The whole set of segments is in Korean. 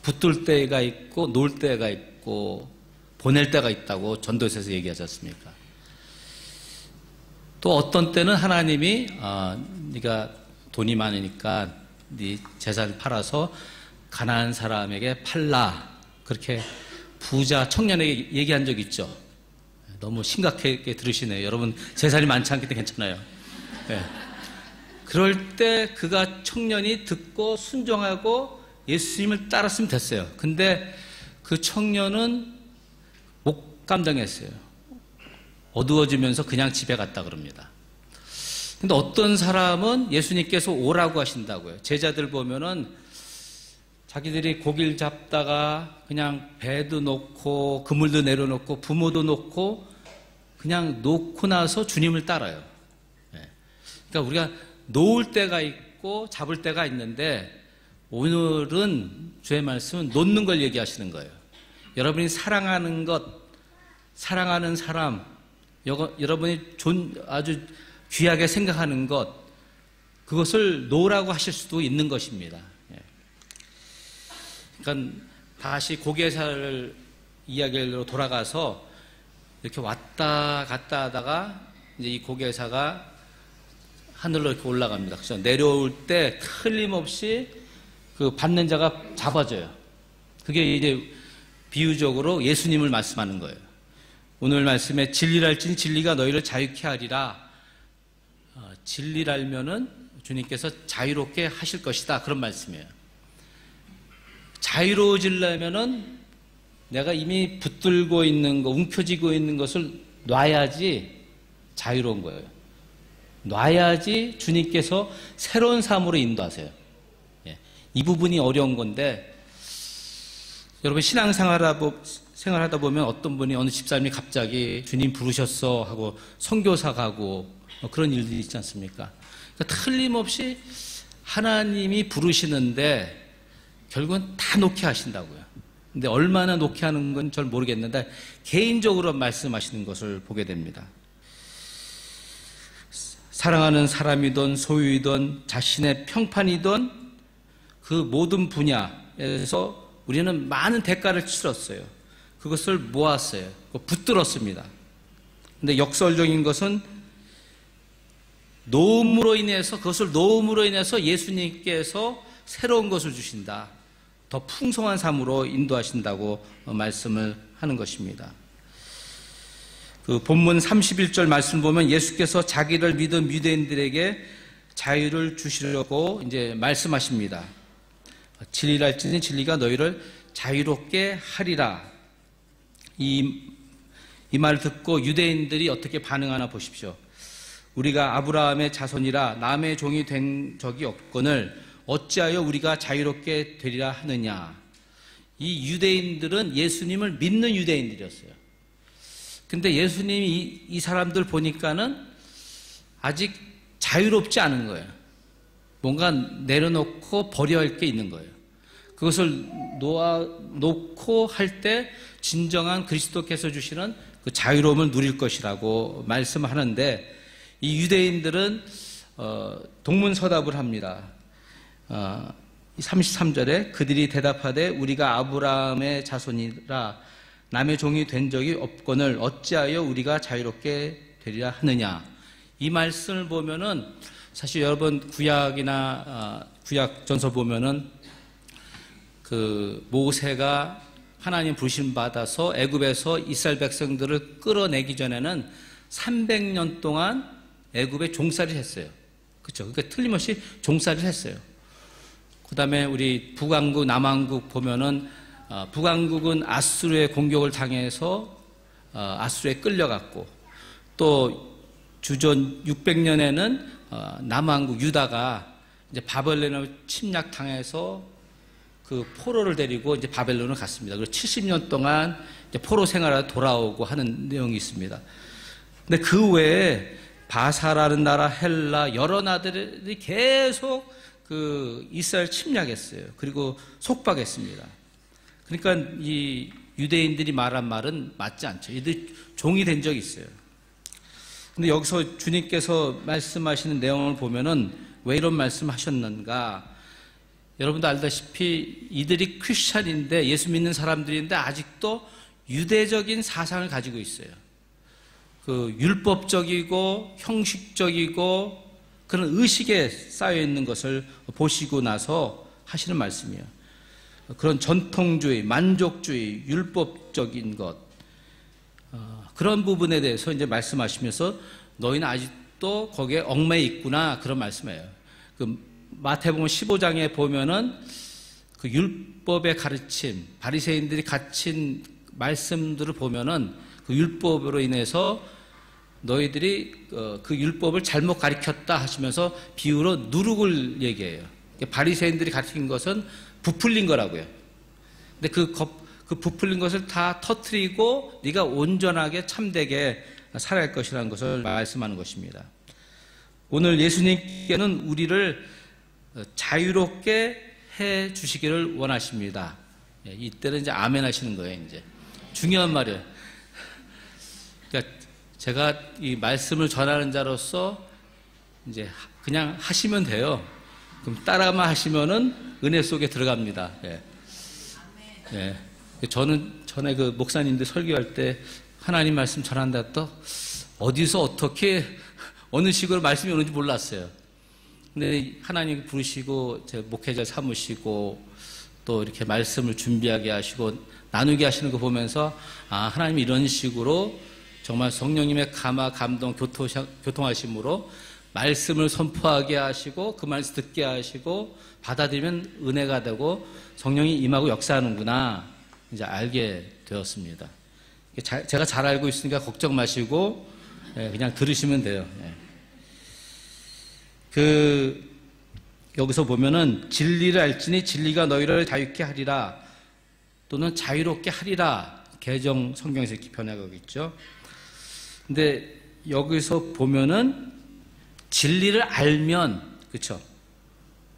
붙들 때가 있고 놀 때가 있고 보낼 때가 있다고 전도서에서 얘기하지 않습니까? 또 어떤 때는 하나님이 네가 돈이 많으니까 네 재산을 팔아서 가난한 사람에게 팔라, 그렇게 부자 청년에게 얘기한 적 있죠. 너무 심각하게 들으시네요. 여러분 재산이 많지 않기 때문에 괜찮아요. 네. 그럴 때 그가 청년이 듣고 순종하고 예수님을 따랐으면 됐어요. 근데 그 청년은 못 감당했어요. 어두워지면서 그냥 집에 갔다 그럽니다. 근데 어떤 사람은 예수님께서 오라고 하신다고요. 제자들 보면은 자기들이 고기를 잡다가 그냥 배도 놓고 그물도 내려놓고 부모도 놓고 그냥 놓고 나서 주님을 따라요. 그러니까 우리가 놓을 때가 있고 잡을 때가 있는데, 오늘은 주의 말씀은 놓는 걸 얘기하시는 거예요. 여러분이 사랑하는 것, 사랑하는 사람, 여러분이 아주 귀하게 생각하는 것, 그것을 놓으라고 하실 수도 있는 것입니다. 그러니까 다시 고개사를 이야기로 돌아가서 이렇게 왔다 갔다 하다가 이제 이 고개사가 하늘로 이렇게 올라갑니다. 그렇죠? 내려올 때 틀림없이 그 받는 자가 잡아져요. 그게 이제 비유적으로 예수님을 말씀하는 거예요. 오늘 말씀에 진리랄진 진리가 너희를 자유케 하리라. 진리랄면은 주님께서 자유롭게 하실 것이다, 그런 말씀이에요. 자유로워지려면은 내가 이미 붙들고 있는 거, 움켜쥐고 있는 것을 놔야지 자유로운 거예요. 놔야지 주님께서 새로운 삶으로 인도하세요. 이 부분이 어려운 건데, 여러분 생활하다 보면 어떤 분이, 어느 집사님이 갑자기 주님 부르셨어 하고 선교사 가고 그런 일들이 있지 않습니까? 그러니까 틀림없이 하나님이 부르시는데 결국은 다 놓게 하신다고요. 근데 얼마나 놓게 하는 건 잘 모르겠는데 개인적으로 말씀하시는 것을 보게 됩니다. 사랑하는 사람이든 소유이든 자신의 평판이든 그 모든 분야에서 우리는 많은 대가를 치렀어요. 그것을 모았어요. 붙들었습니다. 근데 역설적인 것은 노음으로 인해서, 그것을 노음으로 인해서 예수님께서 새로운 것을 주신다, 더 풍성한 삶으로 인도하신다고 말씀을 하는 것입니다. 그 본문 31절 말씀 보면 예수께서 자기를 믿은 유대인들에게 자유를 주시려고 이제 말씀하십니다. 진리랄지니 진리가 너희를 자유롭게 하리라. 이 말을 듣고 유대인들이 어떻게 반응하나 보십시오. 우리가 아브라함의 자손이라 남의 종이 된 적이 없거늘 어찌하여 우리가 자유롭게 되리라 하느냐. 이 유대인들은 예수님을 믿는 유대인들이었어요. 근데 예수님이 이 사람들 보니까는 아직 자유롭지 않은 거예요. 뭔가 내려놓고 버려야 할 게 있는 거예요. 그것을 놓고 할 때 진정한 그리스도께서 주시는 그 자유로움을 누릴 것이라고 말씀하는데, 이 유대인들은 동문서답을 합니다. 33절에 그들이 대답하되 우리가 아브라함의 자손이라 남의 종이 된 적이 없거늘 어찌하여 우리가 자유롭게 되리라 하느냐. 이 말씀을 보면은 사실 여러분 구약이나 구약전서 보면은 그 모세가 하나님 부르심 받아서 애굽에서 이스라엘 백성들을 끌어내기 전에는 300년 동안 애굽에 종살이를 했어요. 그렇죠? 그러니까 틀림없이 종살이를 했어요. 그 다음에 우리 북왕국, 남왕국 보면은 북왕국은 아수르의 공격을 당해서 아수르에 끌려갔고, 또 주전 600년에는 남왕국 유다가 이제 바벨론을 침략당해서 그 포로를 데리고 이제 바벨론을 갔습니다. 그리고 70년 동안 이제 포로 생활하다 돌아오고 하는 내용이 있습니다. 근데 그 외에 바사라는 나라, 헬라 여러 나라들이 계속 그 이스라엘 침략했어요. 그리고 속박했습니다. 그러니까 이 유대인들이 말한 말은 맞지 않죠. 이들 종이 된 적이 있어요. 근데 여기서 주님께서 말씀하시는 내용을 보면은 왜 이런 말씀하셨는가? 여러분도 알다시피 이들이 크리스찬인데, 예수 믿는 사람들인데 아직도 유대적인 사상을 가지고 있어요. 그 율법적이고 형식적이고 그런 의식에 쌓여 있는 것을 보시고 나서 하시는 말씀이에요. 그런 전통주의, 만족주의, 율법적인 것, 그런 부분에 대해서 이제 말씀하시면서 너희는 아직도 거기에 얽매여 있구나, 그런 말씀이에요. 그 마태복음 15장에 보면은 그 율법의 가르침, 바리새인들이 갇힌 말씀들을 보면은 그 율법으로 인해서 너희들이 그 율법을 잘못 가르쳤다 하시면서 비유로 누룩을 얘기해요. 바리새인들이 가르친 것은 부풀린 거라고요. 근데 그 부풀린 것을 다 터뜨리고 네가 온전하게 참되게 살아갈 것이라는 것을 말씀하는 것입니다. 오늘 예수님께는 우리를 자유롭게 해 주시기를 원하십니다. 이때는 이제 아멘 하시는 거예요. 이제 중요한 말이에요. 그러니까 제가 이 말씀을 전하는 자로서 이제 그냥 하시면 돼요. 그럼 따라만 하시면은 은혜 속에 들어갑니다. 예. 예. 저는 전에 그 목사님들 설교할 때 하나님 말씀 전한다 또 어디서 어떻게 어느 식으로 말씀이 오는지 몰랐어요. 근데 하나님 부르시고 제 목회자 삼으시고 또 이렇게 말씀을 준비하게 하시고 나누게 하시는 거 보면서 아, 하나님이 이런 식으로 정말 성령님의 감화, 감동, 교통하심으로 말씀을 선포하게 하시고 그 말씀 듣게 하시고 받아들이면 은혜가 되고 성령이 임하고 역사하는구나 이제 알게 되었습니다. 제가 잘 알고 있으니까 걱정 마시고 그냥 들으시면 돼요. 여기서 보면은 진리를 알지니 진리가 너희를 자유케 하리라 또는 자유롭게 하리라 개정 성경에서 이렇게 변화하고 있죠. 근데 여기서 보면은 진리를 알면 그렇죠.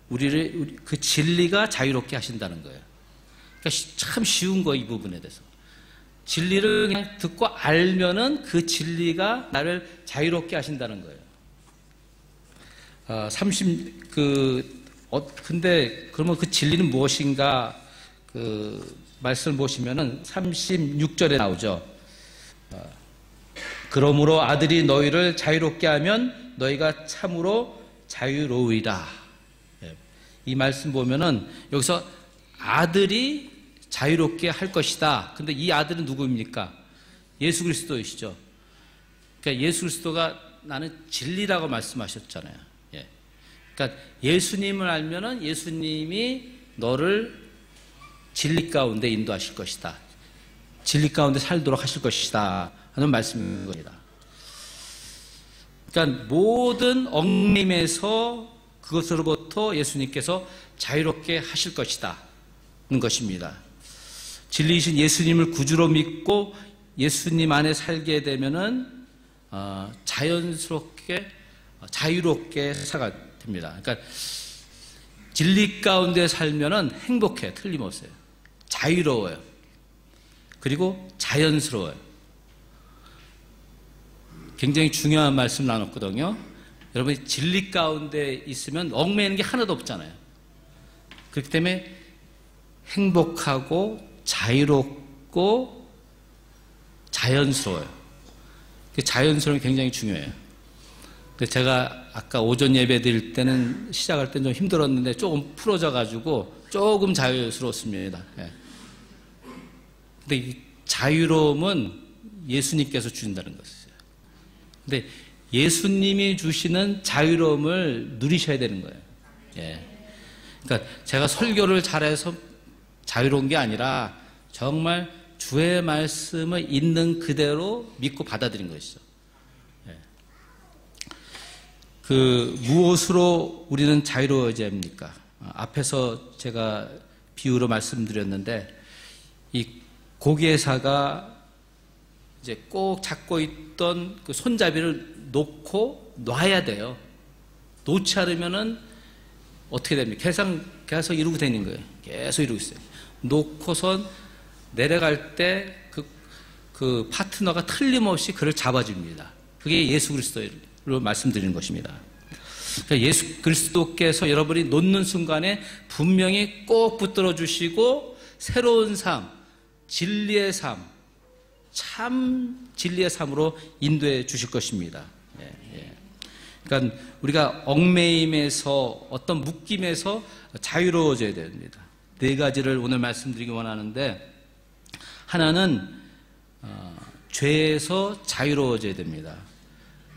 우리를 그 진리가 자유롭게 하신다는 거예요. 그러니까 참 쉬운 거 이 부분에 대해서 진리를 그냥 듣고 알면은 그 진리가 나를 자유롭게 하신다는 거예요. 근데 그러면 그 진리는 무엇인가? 그 말씀을 보시면은 36절에 나오죠. 그러므로 아들이 너희를 자유롭게 하면 너희가 참으로 자유로우리라. 이 말씀 보면은 여기서 아들이 자유롭게 할 것이다. 근데 이 아들은 누구입니까? 예수 그리스도이시죠. 그러니까 예수 그리스도가 나는 진리라고 말씀하셨잖아요. 그러니까 예수님을 알면은 예수님이 너를 진리 가운데 인도하실 것이다. 진리 가운데 살도록 하실 것이다. 하는 말씀인 겁니다. 그러니까 모든 얽림에서 그것으로부터 예수님께서 자유롭게 하실 것이다. 는 것입니다. 진리이신 예수님을 구주로 믿고 예수님 안에 살게 되면은 자연스럽게 자유롭게 살아가 됩니다. 그러니까 진리 가운데 살면은 행복해, 틀림없어요. 자유로워요. 그리고 자연스러워요. 굉장히 중요한 말씀 나눴거든요. 여러분이 진리 가운데 있으면 얽매이는 게 하나도 없잖아요. 그렇기 때문에 행복하고 자유롭고 자연스러워요. 그 자연스러움이 굉장히 중요해요. 제가 아까 오전 예배 드릴 때는 시작할 때는 좀 힘들었는데 조금 풀어져 가지고 조금 자유스러웠습니다. 근데 이 자유로움은 예수님께서 주신다는 것이에요. 근데 예수님이 주시는 자유로움을 누리셔야 되는 거예요. 그러니까 제가 설교를 잘해서 자유로운 게 아니라 정말 주의 말씀을 있는 그대로 믿고 받아들인 것이죠. 무엇으로 우리는 자유로워져야 합니까? 앞에서 제가 비유로 말씀드렸는데, 이 고개사가 이제 꼭 잡고 있던 그 손잡이를 놓고 놔야 돼요. 놓지 않으면은 어떻게 됩니까? 계속 이러고 다니는 거예요. 계속 이러고 있어요. 놓고선 내려갈 때 그 파트너가 틀림없이 그를 잡아줍니다. 그게 예수 그리스도로 말씀드리는 것입니다. 그러니까 예수 그리스도께서 여러분이 놓는 순간에 분명히 꼭 붙들어 주시고 새로운 삶, 진리의 삶, 참 진리의 삶으로 인도해 주실 것입니다. 그러니까 우리가 얽매임에서 어떤 묶임에서 자유로워져야 됩니다. 네 가지를 오늘 말씀드리기 원하는데, 하나는 죄에서 자유로워져야 됩니다.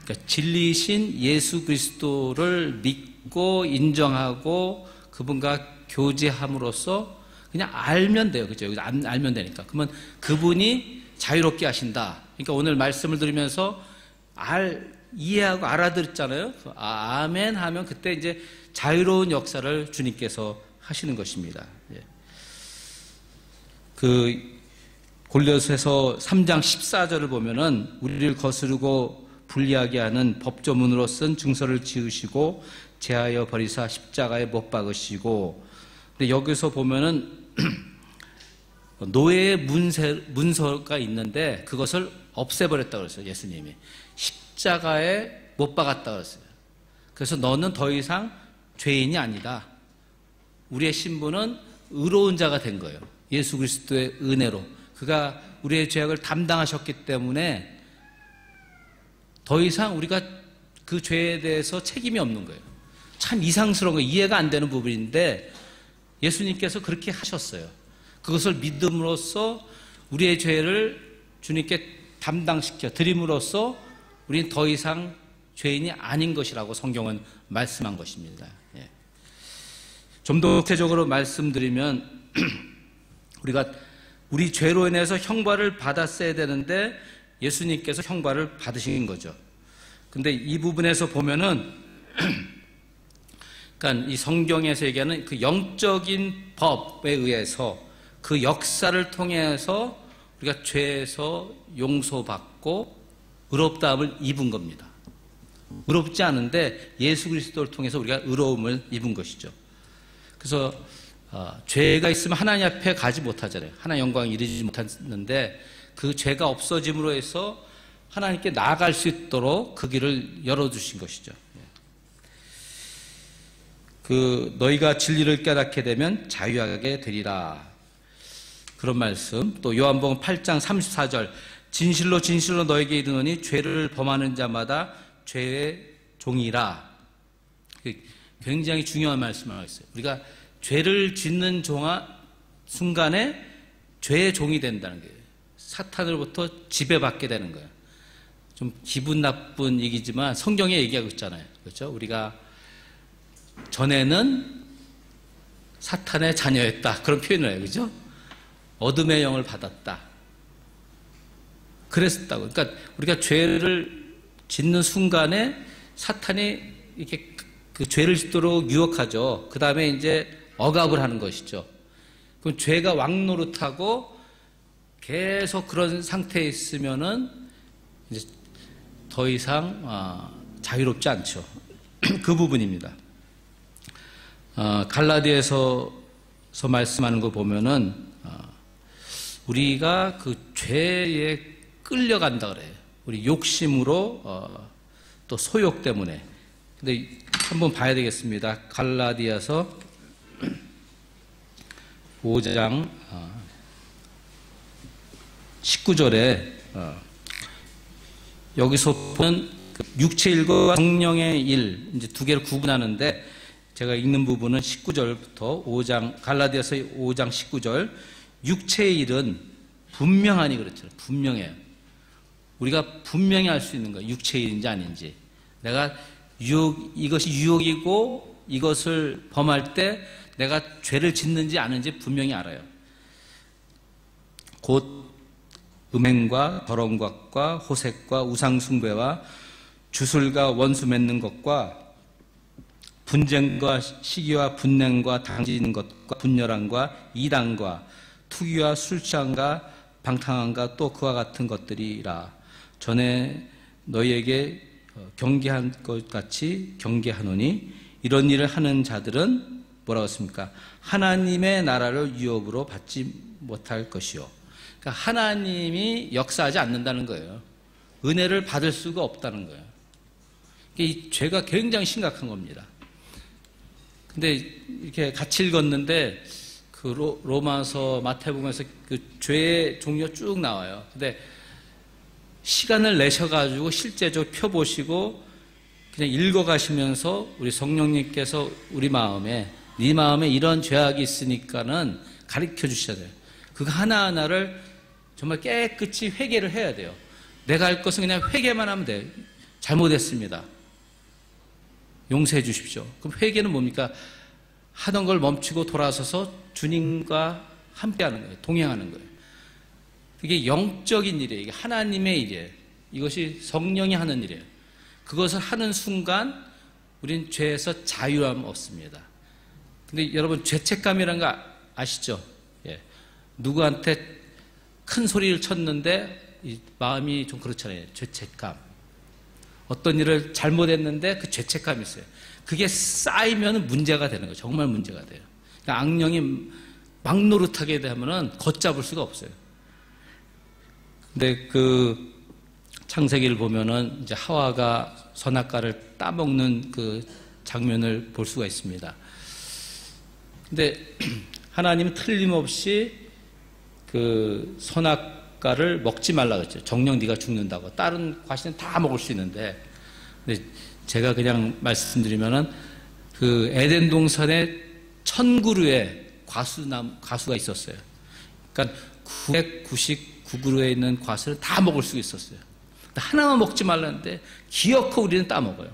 그러니까 진리신 예수 그리스도를 믿고 인정하고 그분과 교제함으로써 그냥 알면 돼요. 그죠? 여기서 알면 되니까. 그러면 그분이 자유롭게 하신다. 그러니까 오늘 말씀을 들으면서 이해하고 알아들었잖아요. 아멘 하면 그때 이제 자유로운 역사를 주님께서 하시는 것입니다. 그 골로새서 3장 14절을 보면은 우리를 거스르고 불리하게 하는 법조문으로 쓴 증서를 지으시고 제하여 버리사 십자가에 못 박으시고, 근데 여기서 보면은 노예의 문서가 있는데 그것을 없애버렸다고 그랬어요. 예수님이 십자가에 못 박았다고 그랬어요. 그래서 너는 더 이상 죄인이 아니다. 우리의 신분은 의로운 자가 된 거예요. 예수 그리스도의 은혜로 그가 우리의 죄악을 담당하셨기 때문에 더 이상 우리가 그 죄에 대해서 책임이 없는 거예요. 참 이상스러운 거예요. 이해가 안 되는 부분인데 예수님께서 그렇게 하셨어요. 그것을 믿음으로써 우리의 죄를 주님께 담당시켜 드림으로써 우리는 더 이상 죄인이 아닌 것이라고 성경은 말씀한 것입니다. 좀 더 구체적으로 말씀드리면 우리가 우리 죄로 인해서 형벌을 받았어야 되는데 예수님께서 형벌을 받으신 거죠. 근데 이 부분에서 보면은 그러니까 이 성경에서 얘기하는 그 영적인 법에 의해서 그 역사를 통해서 우리가 죄에서 용서받고 의롭다함을 입은 겁니다. 의롭지 않은데 예수 그리스도를 통해서 우리가 의로움을 입은 것이죠. 그래서 죄가 있으면 하나님 앞에 가지 못하잖아요. 하나님 영광에 이르지 못하는데 그 죄가 없어짐으로 해서 하나님께 나아갈 수 있도록 그 길을 열어주신 것이죠. 그 너희가 진리를 깨닫게 되면 자유하게 되리라. 그런 말씀. 또 요한복음 8장 34절 진실로 진실로 너에게 이르노니 죄를 범하는 자마다 죄의 종이라. 굉장히 중요한 말씀을 하고 있어요. 우리가 죄를 짓는 순간에 죄의 종이 된다는 거예요. 사탄으로부터 지배받게 되는 거예요. 좀 기분 나쁜 얘기지만 성경에 얘기하고 있잖아요. 그렇죠? 우리가 전에는 사탄의 자녀였다. 그런 표현을 해요. 그죠? 어둠의 영을 받았다. 그랬었다고. 그러니까 우리가 죄를 짓는 순간에 사탄이 이렇게 그 죄를 짓도록 유혹하죠. 그 다음에 이제 억압을 하는 것이죠. 그럼 죄가 왕노릇하고 계속 그런 상태에 있으면은 이제 더 이상 자유롭지 않죠. 그 부분입니다. 갈라디아에서 말씀하는 거 보면은 우리가 그 죄에 끌려간다 그래요. 우리 욕심으로 또 소욕 때문에. 근데 한번 봐야 되겠습니다. 갈라디아서 5장 19절에 여기서 보면 육체의 일과 성령의 일 이제 두 개를 구분하는데 제가 읽는 부분은 19절부터 갈라디아서 5장 19절 육체의 일은 분명하니 그렇죠. 분명해요. 우리가 분명히 알 수 있는 거예요. 육체의 일인지 아닌지. 내가 이것이 유혹이고 이것을 범할 때 내가 죄를 짓는지 아는지 분명히 알아요. 곧 음행과 더러운 것과 호색과 우상숭배와 주술과 원수 맺는 것과 분쟁과 시기와 분냉과 당지는 것과 분열함과 이단과 투기와 술취함과 방탕함과 또 그와 같은 것들이라. 전에 너희에게 경계한 것 같이 경계하노니 이런 일을 하는 자들은 뭐라고 했습니까? 하나님의 나라를 유업으로 받지 못할 것이요. 그러니까 하나님이 역사하지 않는다는 거예요. 은혜를 받을 수가 없다는 거예요. 이 죄가 굉장히 심각한 겁니다. 근데 이렇게 같이 읽었는데 그 로마서, 마태복음에서 그 죄의 종류 쭉 나와요. 근데 시간을 내셔가지고 실제적으로 펴보시고 그냥 읽어가시면서 우리 성령님께서 우리 마음에, 네 마음에 이런 죄악이 있으니까는 가르쳐 주셔야 돼요. 그거 하나하나를 정말 깨끗이 회개를 해야 돼요. 내가 할 것은 그냥 회개만 하면 돼요. 잘못했습니다. 용서해 주십시오. 그럼 회개는 뭡니까? 하던 걸 멈추고 돌아서서 주님과 함께 하는 거예요. 동행하는 거예요. 그게 영적인 일이에요. 이게 하나님의 일이에요. 이것이 성령이 하는 일이에요. 그것을 하는 순간 우린 죄에서 자유함을 얻습니다. 근데 여러분 죄책감이라는 거 아시죠? 예. 누구한테 큰 소리를 쳤는데 이 마음이 좀 그렇잖아요. 죄책감. 어떤 일을 잘못했는데 그 죄책감이 있어요. 그게 쌓이면 문제가 되는 거예요. 정말 문제가 돼요. 그러니까 악령이 막 노릇하게 되면은 걷잡을 수가 없어요. 근데 그 창세기를 보면은 이제 하와가 선악과를 따먹는 그 장면을 볼 수가 있습니다. 근데 하나님은 틀림없이 그 선악과를 먹지 말라고 했죠. 정녕 네가 죽는다고. 다른 과실은 다 먹을 수 있는데. 근데 제가 그냥 말씀드리면은 그 에덴 동산에 1000그루의 과수가 있었어요. 그러니까 999그루에 있는 과수를 다 먹을 수 있었어요. 하나만 먹지 말라는데 기어코 우리는 따먹어요.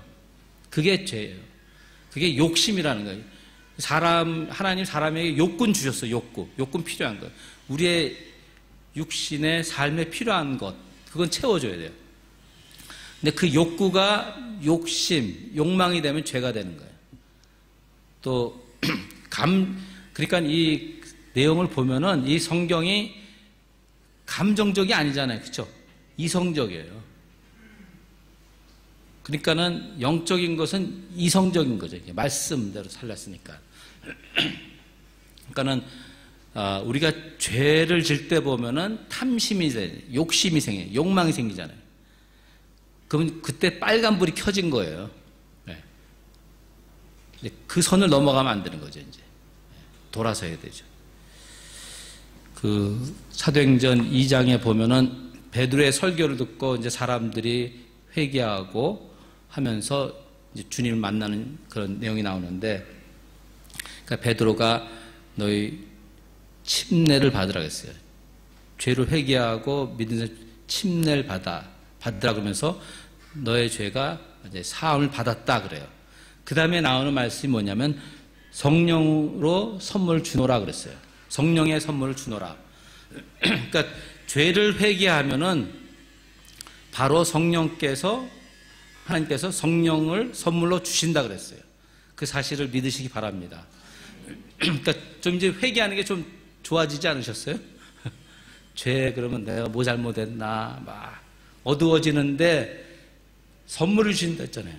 그게 죄예요. 그게 욕심이라는 거예요. 하나님 사람에게 욕군 주셨어요. 욕군 필요한 것. 우리의 육신의 삶에 필요한 것, 그건 채워줘야 돼요. 근데 그 욕구가 욕망이 되면 죄가 되는 거예요. 또 그러니까 이 내용을 보면은 이 성경이 감정적이 아니잖아요. 그렇죠? 이성적이에요. 그러니까는 영적인 것은 이성적인 거죠. 말씀대로 살렸으니까. 그러니까는 우리가 죄를 질 때 보면은 탐심이 생겨요. 욕심이 생겨요. 욕망이 생기잖아요. 그럼 그때 빨간불이 켜진 거예요. 네. 그 선을 넘어가면 안 되는 거죠. 이제 돌아서야 되죠. 그 사도행전 2장에 보면은 베드로의 설교를 듣고 이제 사람들이 회개하고 하면서 이제 주님을 만나는 그런 내용이 나오는데, 그러니까 베드로가 너희 침례를 받으라 그랬어요. 죄를 회개하고 믿는 침례를 받으라 그러면서 너의 죄가 이제 사함을 받았다 그래요. 그 다음에 나오는 말씀이 뭐냐면 성령으로 선물을 주노라 그랬어요. 성령의 선물을 주노라. 그러니까 죄를 회개하면은 바로 하나님께서 성령을 선물로 주신다 그랬어요. 그 사실을 믿으시기 바랍니다. 그러니까 좀 이제 회개하는 게 좀 좋아지지 않으셨어요? 죄 그러면 내가 뭐 잘못했나 막 어두워지는데 선물을 주신다 했잖아요.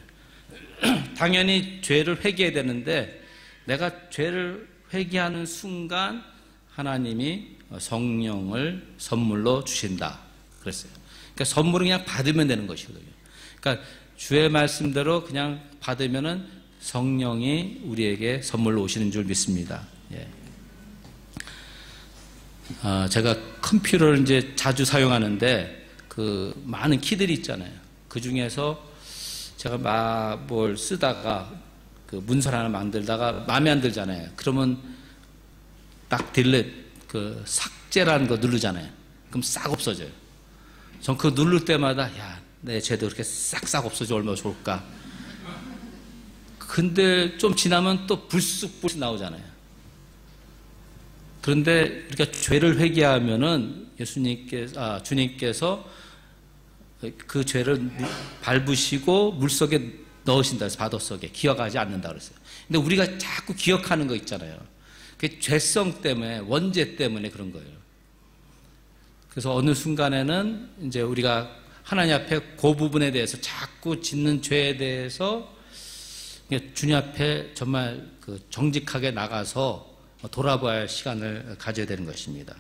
당연히 죄를 회개해야 되는데 내가 죄를 회개하는 순간 하나님이 성령을 선물로 주신다 그랬어요. 그러니까 선물은 그냥 받으면 되는 것이거든요. 그러니까 주의 말씀대로 그냥 받으면은 성령이 우리에게 선물로 오시는 줄 믿습니다. 예. 제가 컴퓨터를 이제 자주 사용하는데 그 많은 키들이 있잖아요. 그 중에서 제가 막 뭘 쓰다가 그 문서 하나 만들다가 마음에 안 들잖아요. 그러면 딱 그 삭제라는 거 누르잖아요. 그럼 싹 없어져요. 전 그거 누를 때마다 야, 내 죄도 이렇게 싹 없어져 얼마나 좋을까. 근데 좀 지나면 또 불쑥 나오잖아요. 그런데 우리가 죄를 회개하면은 주님께서 그 죄를 밟으시고 물속에 넣으신다 해서 바다 속에 기억하지 않는다 그랬어요. 근데 우리가 자꾸 기억하는 거 있잖아요. 그게 죄성 때문에, 원죄 때문에 그런 거예요. 그래서 어느 순간에는 이제 우리가 하나님 앞에 그 부분에 대해서 자꾸 짓는 죄에 대해서 주님 앞에 정말 그 정직하게 나가서 돌아봐야 할 시간을 가져야 되는 것입니다.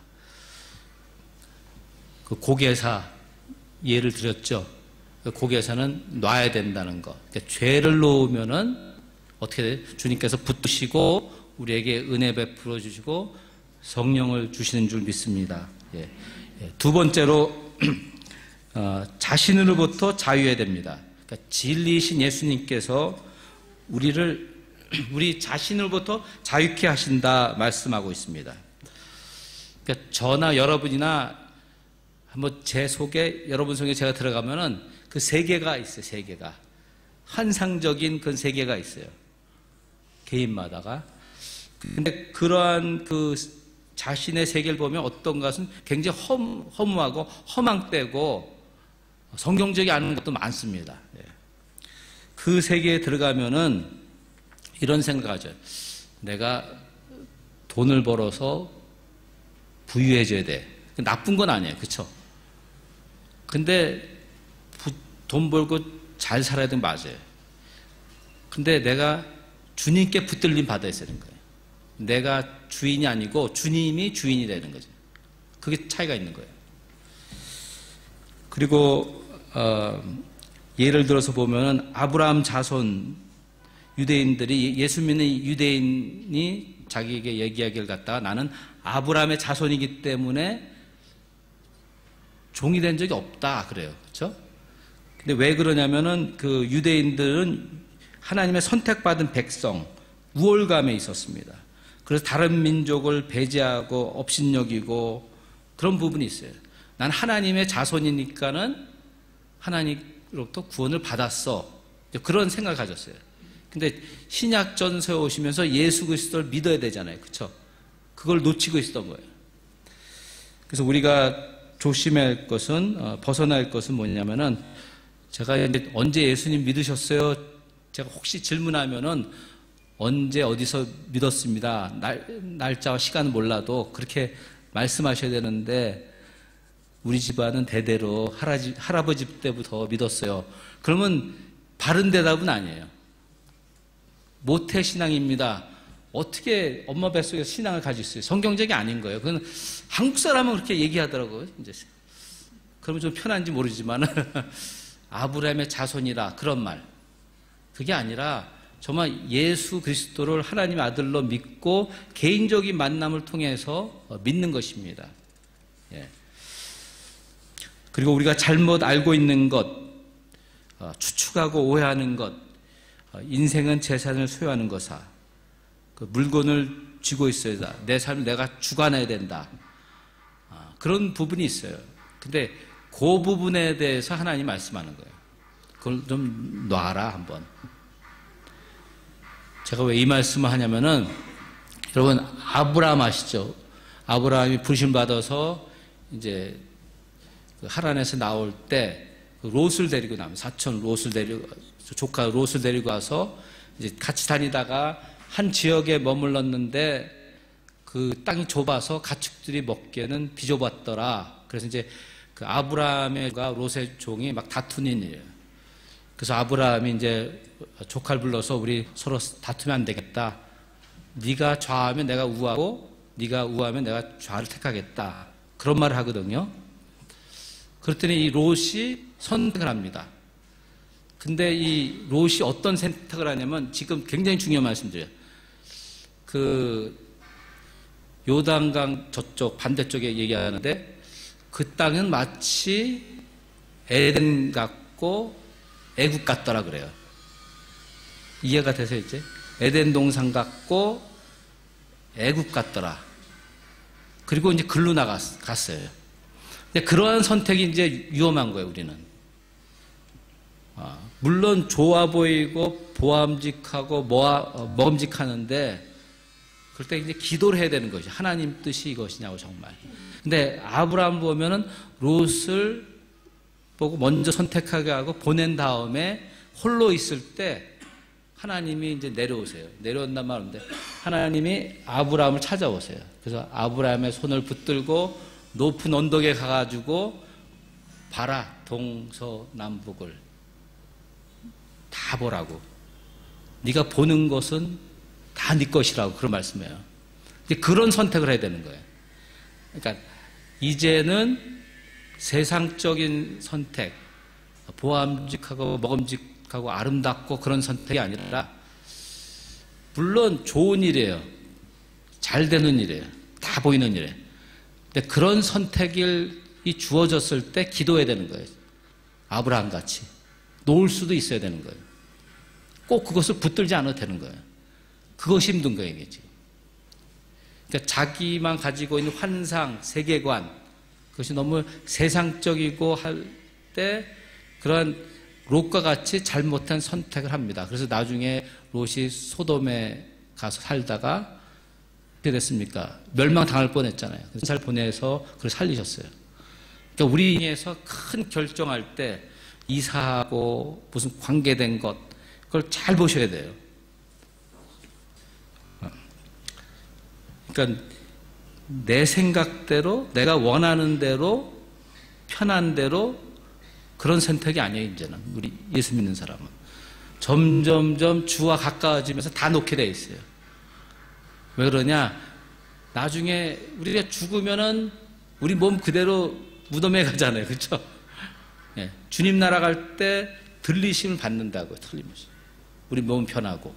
그 고개사 예를 들었죠. 거기에서는 놔야 된다는 것. 그러니까 죄를 놓으면은 어떻게 돼요? 주님께서 붙드시고 우리에게 은혜 베풀어 주시고 성령을 주시는 줄 믿습니다. 예. 두 번째로 자신으로부터 자유해야 됩니다. 그러니까 진리이신 예수님께서 우리 자신으로부터 자유케 하신다 말씀하고 있습니다. 그러니까 저나 여러분이나 한번 제 속에 여러분 속에 제가 들어가면은 그 세계가 있어요. 세계가 환상적인 그 세계가 있어요. 개인마다가. 근데 그러한 그 자신의 세계를 보면 어떤 것은 굉장히 허무하고 허망되고 성경적이 않은 것도 많습니다. 그 세계에 들어가면은 이런 생각하죠. 내가 돈을 벌어서 부유해져야 돼. 나쁜 건 아니에요. 그렇죠? 근데 돈 벌고 잘 살아야 되는 거 맞아요. 근데 내가 주님께 붙들림 받아야 되는 거예요. 내가 주인이 아니고 주님이 주인이 되는 거죠. 그게 차이가 있는 거예요. 그리고 예를 들어서 보면은 아브라함 자손 유대인들이 예수 믿는 유대인이 자기에게 얘기하기를 갖다가 나는 아브라함의 자손이기 때문에 종이 된 적이 없다 그래요. 그렇죠? 근데 왜 그러냐면은 그 유대인들은 하나님의 선택받은 백성 우월감에 있었습니다. 그래서 다른 민족을 배제하고 업신여기고 그런 부분이 있어요. 난 하나님의 자손이니까는 하나님으로부터 구원을 받았어. 그런 생각을 가졌어요. 근데 신약 전서에 오시면서 예수 그리스도를 믿어야 되잖아요. 그렇죠? 그걸 놓치고 있었던 거예요. 그래서 우리가 조심해야 할 것은 벗어날 할 것은 뭐냐면은 제가 이제 언제 예수님 믿으셨어요? 제가 혹시 질문하면은 언제 어디서 믿었습니다. 날짜와 시간은 몰라도 그렇게 말씀하셔야 되는데 우리 집안은 대대로 할아버지 때부터 믿었어요. 그러면 바른 대답은 아니에요. 모태신앙입니다. 어떻게 엄마 뱃속에서 신앙을 가질 수 있어요? 성경적이 아닌 거예요. 그건 한국 사람은 그렇게 얘기하더라고요. 이제 그러면 좀 편한지 모르지만 아브라함의 자손이라 그런 말. 그게 아니라 정말 예수 그리스도를 하나님의 아들로 믿고 개인적인 만남을 통해서 믿는 것입니다. 예. 그리고 우리가 잘못 알고 있는 것, 추측하고 오해하는 것, 인생은 재산을 소유하는 것이다. 그 물건을 쥐고 있어야 된다. 내 삶을 내가 주관해야 된다. 그런 부분이 있어요. 근데 그 부분에 대해서 하나님 말씀하는 거예요. 그걸 좀 놔라 한번. 제가 왜 이 말씀을 하냐면은 여러분 아브라함 아시죠? 아브라함이 부르심 받아서 이제 하란에서 나올 때 롯을 데리고 나옵니다. 사촌 롯을 데리고 조카 롯을 데리고 와서 이제 같이 다니다가 한 지역에 머물렀는데 그 땅이 좁아서 가축들이 먹기에는 비좁았더라. 그래서 이제 그 아브라함과 롯의 종이 막 다투는 일이에요. 그래서 아브라함이 이제 조카를 불러서 우리 서로 다투면 안 되겠다. 네가 좌하면 내가 우하고 네가 우하면 내가 좌를 택하겠다. 그런 말을 하거든요. 그랬더니 이 롯이 선택을 합니다. 근데 이 롯이 어떤 선택을 하냐면 지금 굉장히 중요한 말씀드려요. 그 요단강 저쪽 반대쪽에 얘기하는데 그 땅은 마치 에덴 같고 애국 같더라 그래요. 이해가 되세요 이제? 에덴 동산 같고 애국 같더라. 그리고 이제 글로 갔어요. 근데 그러한 선택이 이제 위험한 거예요 우리는. 물론 좋아 보이고 보암직하고 먹음직하는데 그럴 때 이제 기도를 해야 되는 것이 하나님 뜻이 이것이냐고 정말. 근데 아브라함 보면은 롯을 보고 먼저 선택하게 하고 보낸 다음에 홀로 있을 때 하나님이 이제 내려오세요. 내려온단 말인데 하나님이 아브라함을 찾아오세요. 그래서 아브라함의 손을 붙들고 높은 언덕에 가가지고 봐라 동서남북을 다 보라고. 네가 보는 것은 다 네 것이라고 그런 말씀이에요. 그런 선택을 해야 되는 거예요. 그러니까 이제는 세상적인 선택, 보암직하고 먹음직하고 아름답고 그런 선택이 아니라, 물론 좋은 일이에요. 잘 되는 일이에요. 다 보이는 일이에요. 근데 그런 선택이 주어졌을 때 기도해야 되는 거예요. 아브라함 같이 놓을 수도 있어야 되는 거예요. 꼭 그것을 붙들지 않아도 되는 거예요. 그것이 힘든 거예요, 이게 지금. 그러니까 자기만 가지고 있는 환상, 세계관, 그것이 너무 세상적이고 할 때 그러한 롯과 같이 잘못한 선택을 합니다. 그래서 나중에 롯이 소돔에 가서 살다가 어떻게 됐습니까? 멸망당할 뻔했잖아요. 그래서 잘 보내서 그걸 살리셨어요. 그러니까 우리에서 큰 결정할 때 이사하고 무슨 관계된 것, 그걸 잘 보셔야 돼요. 그러니까 내 생각대로, 내가 원하는 대로, 편한 대로 그런 선택이 아니에요, 이제는. 우리 예수 믿는 사람은. 점점점 주와 가까워지면서 다 놓게 돼 있어요. 왜 그러냐? 나중에 우리가 죽으면은 우리 몸 그대로 무덤에 가잖아요. 그렇죠? 예, 주님 나라 갈 때 들리심을 받는다고요. 틀림없이. 우리 몸은 편하고.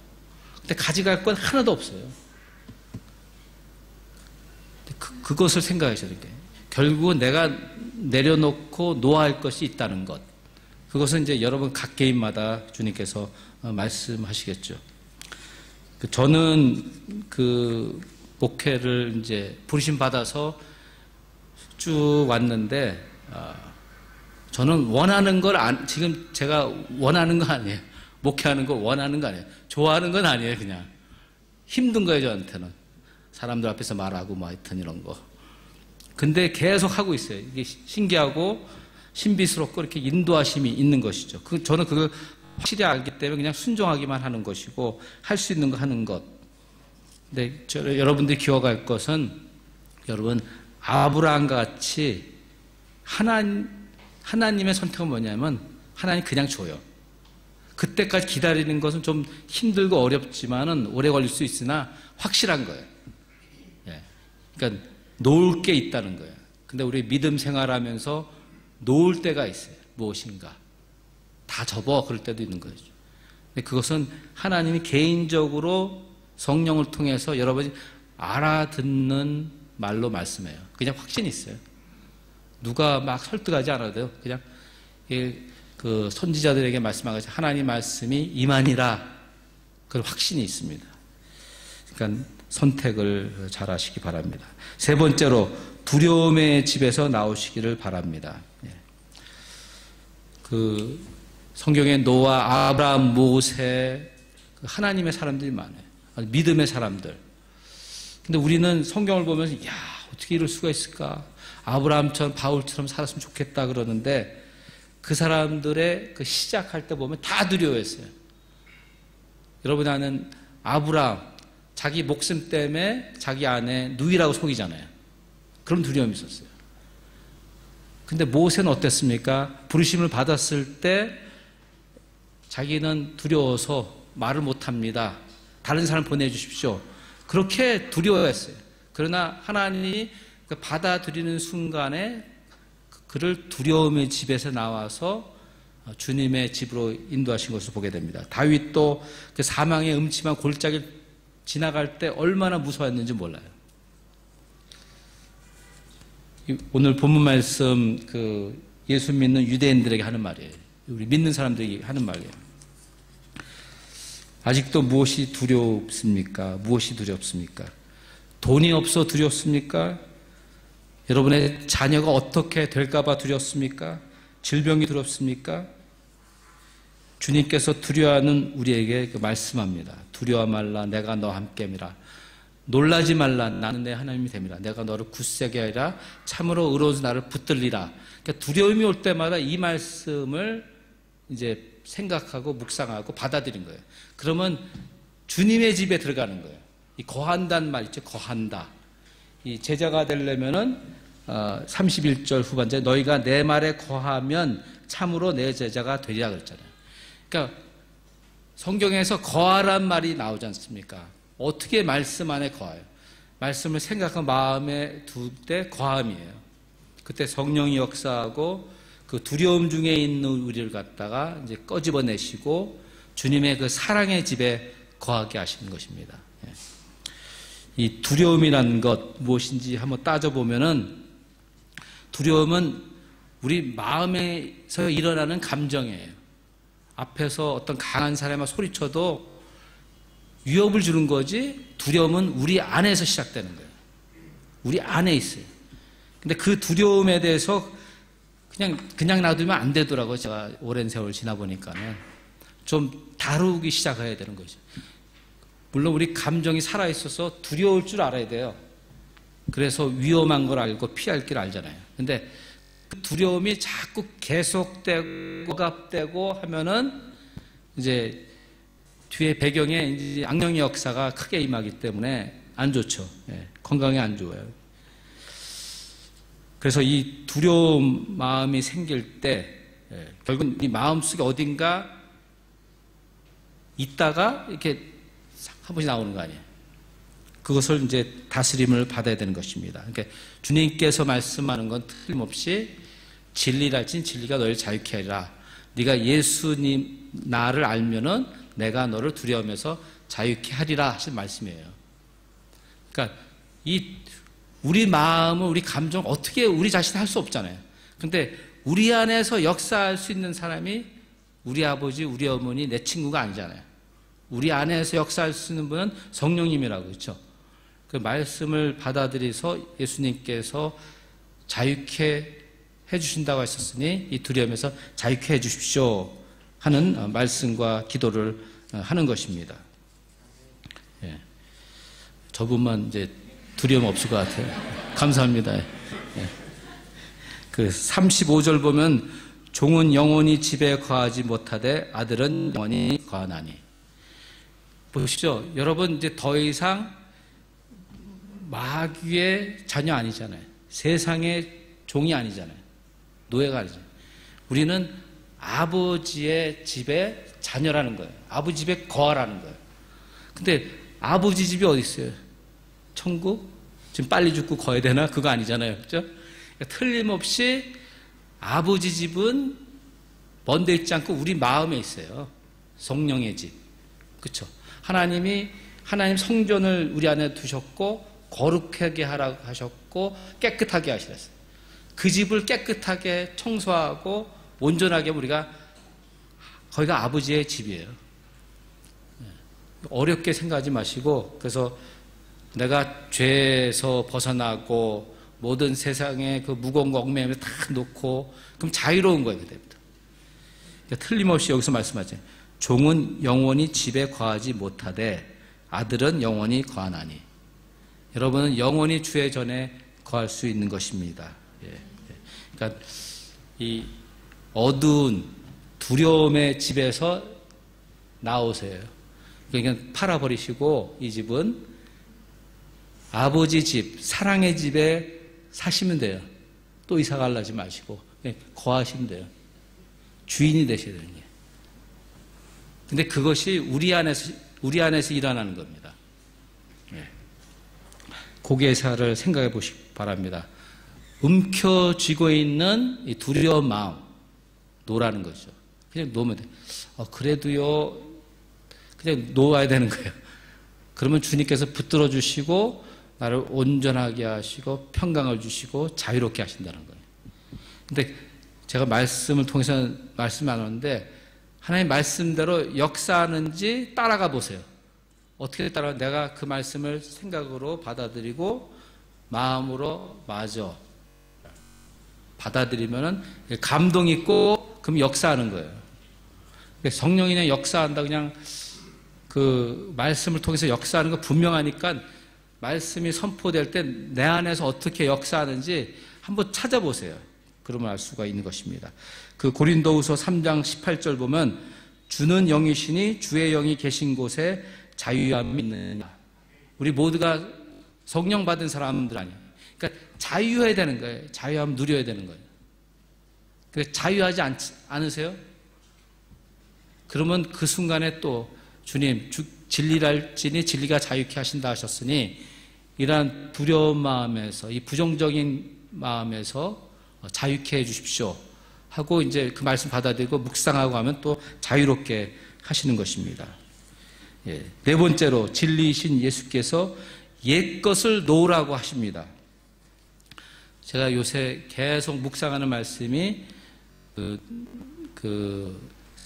근데 가져갈 건 하나도 없어요. 그것을 생각하셔야 돼요. 결국은 내가 내려놓고 놓아야 할 것이 있다는 것. 그것은 이제 여러분 각 개인마다 주님께서 말씀하시겠죠. 저는 그 목회를 이제 부르심 받아서 쭉 왔는데, 저는 원하는 걸 지금 제가 원하는 거 아니에요. 목회하는 거 원하는 거 아니에요. 좋아하는 건 아니에요. 그냥 힘든 거예요, 저한테는. 사람들 앞에서 말하고 뭐 하여튼 이런 거. 근데 계속 하고 있어요. 이게 신기하고 신비스럽고 이렇게 인도하심이 있는 것이죠. 저는 그걸 확실히 알기 때문에 그냥 순종하기만 하는 것이고, 할 수 있는 거 하는 것. 근데 여러분들이 기억할 것은, 여러분 아브라함과 같이 하나님의 선택은 뭐냐면, 하나님 그냥 줘요. 그때까지 기다리는 것은 좀 힘들고 어렵지만은 오래 걸릴 수 있으나 확실한 거예요. 예. 그러니까 놓을 게 있다는 거예요. 근데 우리 믿음 생활하면서 놓을 때가 있어요. 무엇인가 다 접어 그럴 때도 있는 거죠. 근데 그것은 하나님이 개인적으로 성령을 통해서 여러분이 알아듣는 말로 말씀해요. 그냥 확신이 있어요. 누가 막 설득하지 않아도 돼요. 그냥 그 선지자들에게 말씀하듯이 하나님 말씀이 임하니라, 그런 확신이 있습니다. 그러니까 선택을 잘 하시기 바랍니다. 세 번째로, 두려움의 집에서 나오시기를 바랍니다. 그 성경에 노아, 아브라함, 모세, 하나님의 사람들이 많아요. 믿음의 사람들. 근데 우리는 성경을 보면서, 야, 어떻게 이럴 수가 있을까? 아브라함처럼, 바울처럼 살았으면 좋겠다 그러는데, 그 사람들의 그 시작할 때 보면 다 두려워했어요. 여러분 아는 아브라함, 자기 목숨 때문에 자기 아내 누이라고 속이잖아요. 그럼 두려움이 있었어요. 근데 모세는 어땠습니까? 부르심을 받았을 때 자기는 두려워서 말을 못합니다. 다른 사람 보내주십시오. 그렇게 두려워했어요. 그러나 하나님이 받아들이는 순간에 그를 두려움의 집에서 나와서 주님의 집으로 인도하신 것을 보게 됩니다. 다윗도 그 사망의 음침한 골짜기를 지나갈 때 얼마나 무서웠는지 몰라요. 오늘 본문 말씀 그 예수 믿는 유대인들에게 하는 말이에요. 우리 믿는 사람들에게 하는 말이에요. 아직도 무엇이 두렵습니까? 무엇이 두렵습니까? 돈이 없어 두렵습니까? 여러분의 자녀가 어떻게 될까봐 두렵습니까? 질병이 두렵습니까? 주님께서 두려워하는 우리에게 말씀합니다. 두려워 말라, 내가 너와 함께미라. 놀라지 말라, 나는 내 하나님이 됨이라. 내가 너를 굳세게 하리라. 참으로 의로운 나를 붙들리라. 그러니까 두려움이 올 때마다 이 말씀을 이제 생각하고 묵상하고 받아들인 거예요. 그러면 주님의 집에 들어가는 거예요. 이 거한다는 말 있죠. 거한다. 이 제자가 되려면은 31절 후반절에 너희가 내 말에 거하면 참으로 내 제자가 되리라 그랬잖아요. 그러니까 성경에서 거하란 말이 나오지 않습니까? 어떻게 말씀 안에 거해요? 말씀을 생각하고 마음에 둘 때 거함이에요. 그때 성령이 역사하고 그 두려움 중에 있는 우리를 갖다가 이제 꺼집어내시고 주님의 그 사랑의 집에 거하게 하시는 것입니다. 이 두려움이라는 것 무엇인지 한번 따져보면은 두려움은 우리 마음에서 일어나는 감정이에요. 앞에서 어떤 강한 사람이 소리쳐도 위협을 주는 거지, 두려움은 우리 안에서 시작되는 거예요. 우리 안에 있어요. 근데 그 두려움에 대해서 그냥 놔두면 안 되더라고요. 제가 오랜 세월 지나보니까는. 좀 다루기 시작해야 되는 거죠. 물론 우리 감정이 살아있어서 두려울 줄 알아야 돼요. 그래서 위험한 걸 알고 피할 길 알잖아요. 근데 그 두려움이 자꾸 계속되고 억압되고 하면은 이제 뒤에 배경에 이제 악령의 역사가 크게 임하기 때문에 안 좋죠. 예, 건강에 안 좋아요. 그래서 이 두려움 마음이 생길 때 결국 이 마음속에 어딘가 있다가 이렇게 한 번씩 나오는 거 아니에요. 그것을 이제 다스림을 받아야 되는 것입니다. 그러니까 주님께서 말씀하는 건 틀림없이 진리랄진 진리가 너를 자유케 하리라. 네가 예수님 나를 알면은 내가 너를 두려움에서 자유케 하리라 하신 말씀이에요. 그러니까 이 우리 마음은 우리 감정 어떻게 우리 자신이 할 수 없잖아요. 근데 우리 안에서 역사할 수 있는 사람이 우리 아버지, 우리 어머니, 내 친구가 아니잖아요. 우리 안에서 역사할 수 있는 분은 성령님이라고 그렇죠. 그 말씀을 받아들여서 예수님께서 자유케 해주신다고 하셨으니 이 두려움에서 자유케 해주십시오 하는 말씀과 기도를 하는 것입니다. 예. 저분만 이제 두려움 없을 것 같아요. 감사합니다. 예. 그 35절 보면 종은 영원히 집에 거하지 못하되 아들은 영원히 거하나니. 보시죠. 여러분 이제 더 이상 마귀의 자녀 아니잖아요. 세상의 종이 아니잖아요. 노예가 아니잖아요. 우리는 아버지의 집의 자녀라는 거예요. 아버지 집에 거하라는 거예요. 근데 아버지 집이 어디 있어요? 천국? 지금 빨리 죽고 거야 되나? 그거 아니잖아요. 그죠? 그러니까 틀림없이 아버지 집은 먼데 있지 않고 우리 마음에 있어요. 성령의 집. 그렇죠? 하나님 성전을 우리 안에 두셨고 거룩하게 하라고 하셨고 깨끗하게 하시랬어요. 그 집을 깨끗하게 청소하고 온전하게 우리가 거기가 아버지의 집이에요. 어렵게 생각하지 마시고 그래서 내가 죄에서 벗어나고 모든 세상의 그 무거운 거 얽매임을 다 놓고 그럼 자유로운 거예요. 그때부터. 그러니까 틀림없이 여기서 말씀하죠. 종은 영원히 집에 거하지 못하되 아들은 영원히 거하나니. 여러분은 영원히 주의 전에 거할 수 있는 것입니다. 예. 그러니까 이 어두운 두려움의 집에서 나오세요. 그러니까 팔아버리시고 이 집은 아버지 집, 사랑의 집에 사시면 돼요. 또 이사 가려지 마시고 거하시면 돼요. 주인이 되셔야 되는 게. 근데 그것이 우리 안에서 일어나는 겁니다. 네. 고개사를 생각해 보시기 바랍니다. 움켜쥐고 있는 이 두려운 마음 놓으라는 거죠. 그냥 놓으면 돼. 그래도요, 그냥 놓아야 되는 거예요. 그러면 주님께서 붙들어 주시고 나를 온전하게 하시고 평강을 주시고 자유롭게 하신다는 거예요. 근데 제가 말씀을 통해서 말씀 안 하는데 하나님 말씀대로 역사하는지 따라가 보세요. 어떻게 따라가? 내가 그 말씀을 생각으로 받아들이고 마음으로 맞아 받아들이면은 감동 있고 그럼 역사하는 거예요. 성령이 그냥 역사한다 그냥 그 말씀을 통해서 역사하는 거 분명하니까 말씀이 선포될 때 내 안에서 어떻게 역사하는지 한번 찾아보세요. 그러면 알 수가 있는 것입니다. 그 고린도후서 3장 18절 보면 주는 영이시니 주의 영이 계신 곳에 자유함이 있느냐. 우리 모두가 성령 받은 사람들 아니에요. 그러니까 자유해야 되는 거예요. 자유함 누려야 되는 거예요. 그래서 자유하지 않으세요? 그러면 그 순간에 또 주님 진리랄지니 진리가 자유케 하신다 하셨으니 이러한 두려운 마음에서 이 부정적인 마음에서 자유케 해 주십시오 하고 이제 그 말씀 받아들이고 묵상하고 하면 또 자유롭게 하시는 것입니다. 예. 네 번째로 진리이신 예수께서 옛것을 놓으라고 하십니다. 제가 요새 계속 묵상하는 말씀이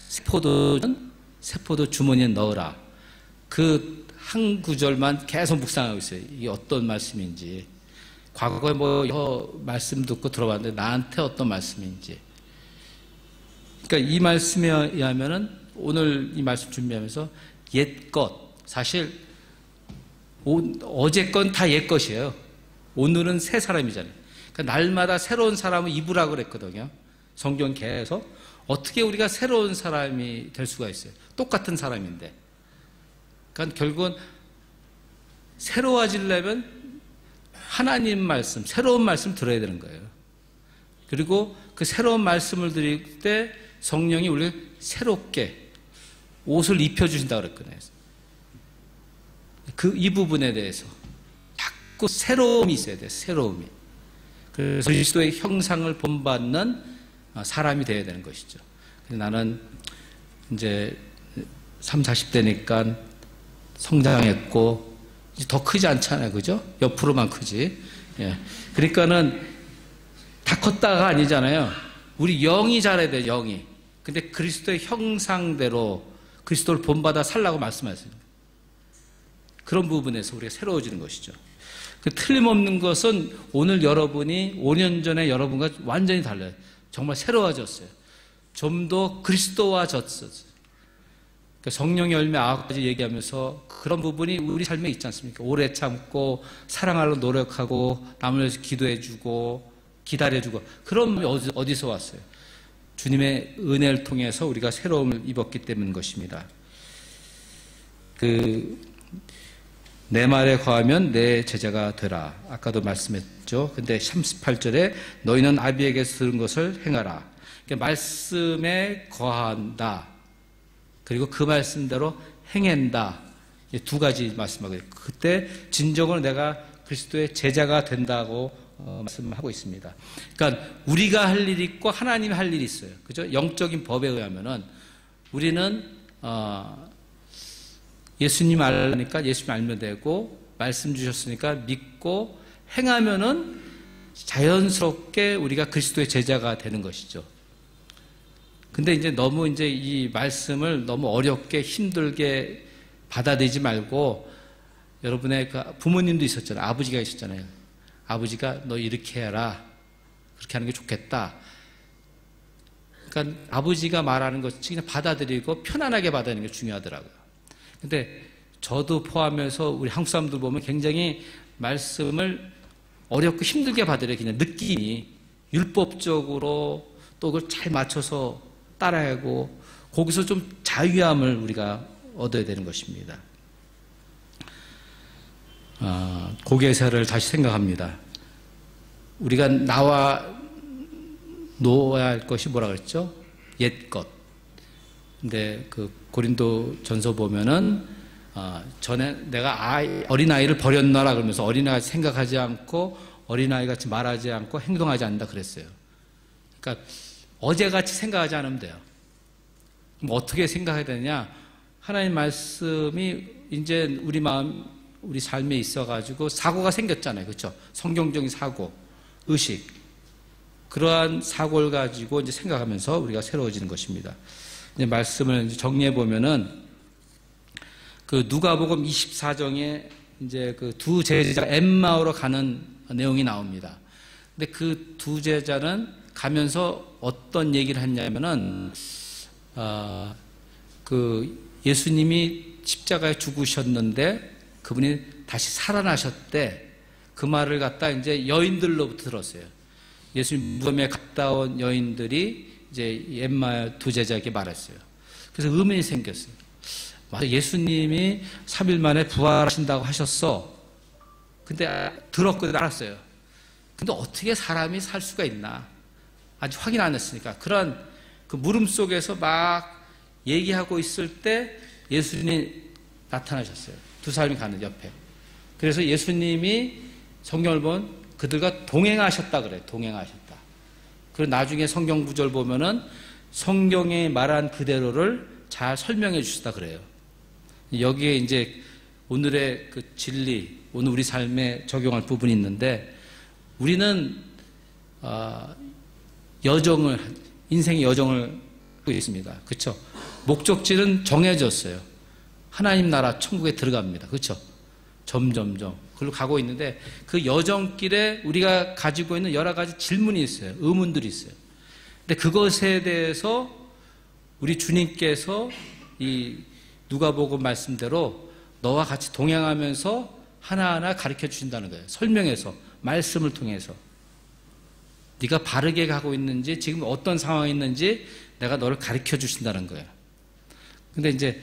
세포도 주머니에 넣어라. 그 한 구절만 계속 묵상하고 있어요. 이게 어떤 말씀인지. 과거에 여러 말씀 듣고 들어봤는데 나한테 어떤 말씀인지. 그러니까 이 말씀에 의하면은 오늘 이 말씀 준비하면서 옛것, 사실 어제 건 다 옛것이에요. 오늘은 새 사람이잖아요. 그러니까 날마다 새로운 사람을 입으라고 그랬거든요. 성경 계속. 어떻게 우리가 새로운 사람이 될 수가 있어요? 똑같은 사람인데. 그러니까 결국은 새로워지려면 하나님 말씀, 새로운 말씀 들어야 되는 거예요. 그리고 그 새로운 말씀을 드릴 때 성령이 우리를 새롭게 옷을 입혀주신다고 그랬거든요. 이 부분에 대해서 자꾸 새로움이 있어야 돼요. 새로움이. 그래서 그리스도의 형상을 본받는 사람이 되어야 되는 것이죠. 나는 이제 30, 40대니까 성장했고 이제 더 크지 않잖아요. 그죠? 옆으로만 크지. 예. 그러니까는 다 컸다가 아니잖아요. 우리 영이 자라야 돼요. 영이. 근데 그리스도의 형상대로 그리스도를 본받아 살라고 말씀하세요. 그런 부분에서 우리가 새로워지는 것이죠. 그 틀림없는 것은 오늘 여러분이 5년 전에 여러분과 완전히 달라요. 정말 새로워졌어요. 좀 더 그리스도화졌어요. 성령의 열매 9가지 얘기하면서 그런 부분이 우리 삶에 있지 않습니까? 오래 참고 사랑하려고 노력하고 남을 위해서 기도해주고 기다려주고 그런 마음이 어디서 왔어요? 주님의 은혜를 통해서 우리가 새로움을 입었기 때문인 것입니다. 내 말에 거하면 내 제자가 되라. 아까도 말씀했죠. 근데 38절에 너희는 아비에게서 들은 것을 행하라. 그러니까 말씀에 거한다. 그리고 그 말씀대로 행한다. 두 가지 말씀하고요. 그때 진정으로 내가 그리스도의 제자가 된다고 말씀하고 있습니다. 그러니까 우리가 할 일이 있고 하나님이 할 일이 있어요. 그죠? 영적인 법에 의하면은 우리는 예수님 알니까 예수님 알면 되고 말씀 주셨으니까 믿고 행하면은 자연스럽게 우리가 그리스도의 제자가 되는 것이죠. 근데 이제 너무 이제 이 말씀을 너무 어렵게 힘들게 받아들이지 말고 여러분의 그 부모님도 있었잖아요. 아버지가 있었잖아요. 아버지가 너 이렇게 해라. 그렇게 하는 게 좋겠다. 그러니까 아버지가 말하는 것 그냥 받아들이고 편안하게 받아들이는 게 중요하더라고요. 근데 저도 포함해서 우리 한국 사람들 보면 굉장히 말씀을 어렵고 힘들게 받아들여요. 그냥 느낌이 율법적으로 또 그걸 잘 맞춰서 따라하고 거기서 좀 자유함을 우리가 얻어야 되는 것입니다. 고개사를 다시 생각합니다. 우리가 나와 놓아야 할 것이 뭐라 그랬죠? 옛것. 근데 그 고린도 전서 보면은 전에 내가 어린아이를 버렸나라 그러면서 어린아이 생각하지 않고 어린아이 같이 말하지 않고 행동하지 않는다 그랬어요. 그러니까 어제같이 생각하지 않으면 돼요. 그럼 어떻게 생각해야 되냐? 하나님 말씀이 이제 우리 마음, 우리 삶에 있어가지고 사고가 생겼잖아요. 그렇죠? 성경적인 사고, 의식. 그러한 사고를 가지고 이제 생각하면서 우리가 새로워지는 것입니다. 이제 말씀을 정리해 보면은 그 누가복음 24장에 이제 그 두 제자가 엠마오로 가는 내용이 나옵니다. 근데 그 두 제자는 가면서 어떤 얘기를 했냐면은 그 예수님이 십자가에 죽으셨는데 그분이 다시 살아나셨대. 그 말을 갖다 이제 여인들로부터 들었어요. 예수님 무덤에 갔다 온 여인들이 이제 엠마 두 제자에게 말했어요. 그래서 의문이 생겼어요. 맞아, 예수님이 3일 만에 부활하신다고 하셨어. 근데 들었거든, 알았어요. 근데 어떻게 사람이 살 수가 있나? 아직 확인 안 했으니까. 그런 그 물음 속에서 막 얘기하고 있을 때 예수님이 나타나셨어요. 두 사람이 가는 옆에. 그래서 예수님이 성경을 보면 그들과 동행하셨다 그래요. 동행하셨다. 그리고 나중에 성경 구절 보면은 성경에 말한 그대로를 잘 설명해 주시다 그래요. 여기에 이제 오늘의 그 진리, 오늘 우리 삶에 적용할 부분이 있는데, 우리는 인생의 여정을 하고 있습니다. 그렇죠? 목적지는 정해졌어요. 하나님 나라 천국에 들어갑니다. 그렇죠? 점점점 그걸로 가고 있는데, 그 여정길에 우리가 가지고 있는 여러 가지 질문이 있어요. 의문들이 있어요. 근데 그것에 대해서 우리 주님께서 이 누가복음 말씀대로 너와 같이 동행하면서 하나하나 가르쳐 주신다는 거예요. 설명해서, 말씀을 통해서 네가 바르게 가고 있는지, 지금 어떤 상황이 있는지 내가 너를 가르쳐 주신다는 거예요. 근데 이제